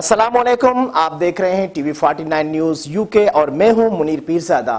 अस्सलामुअलैकुम। आप देख रहे हैं टीवी 49 न्यूज यूके और मैं हूं मुनीर पीरजादा।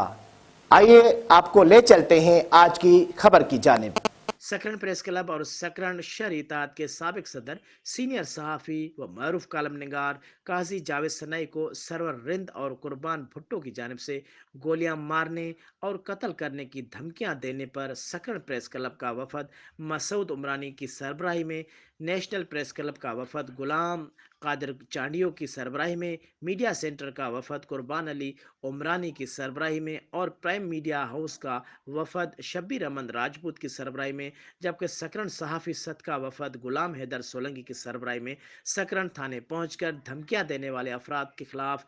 आइए आपको ले चलते हैं आज की खबर की जानिब। सकरन प्रेस क्लब और सकरन शहरी इत्तेहाद के साबिक सदर, सीनियर सहाफ़ी व मरूफ कालम निगार काजी जावेद सनाई को सरवर रिंद और कुर्बान भुट्टो की जानिब से गोलियां मारने और कत्ल करने की धमकियां देने पर सकरन प्रेस क्लब का वफद मसूद उमरानी की सरबराही में, नेशनल प्रेस क्लब का वफद गुलाम कादिर चांडियो की सरबराही में, मीडिया सेंटर का वफद कुर्बान अली उमरानी की सरबराही में और प्राइम मीडिया हाउस का वफद शब्बीर अहमद राजपूत की सरबराही में, जबकि सकरन सहाफ़ी सद का वफद गुलाम हैदर सोलंकी की सरबराही में सकरन थाने पहुंचकर धमकियां देने वाले अफराद के खिलाफ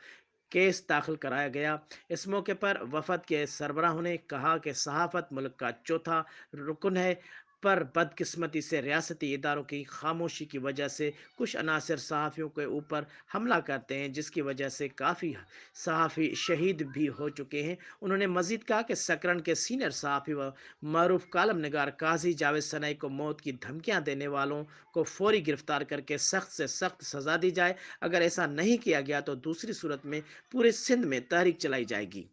केस दाखिल कराया गया। इस मौके पर वफद के सरबराहों ने कहा कि सहाफत मुल्क का चौथा रुकन है, पर बदकिस्मती से रियासती इदारों की खामोशी की वजह से कुछ अनासर सहाफ़ियों के ऊपर हमला करते हैं, जिसकी वजह से काफ़ी सहाफ़ी शहीद भी हो चुके हैं। उन्होंने मजीद कहा कि सकरन के सीनियर सहाफ़ी व मरूफ कालम निगार काजी जावेद सनाई को मौत की धमकियां देने वालों को फौरी गिरफ्तार करके सख्त से सख्त सजा दी जाए। अगर ऐसा नहीं किया गया तो दूसरी सूरत में पूरे सिंध में तहरीक चलाई जाएगी।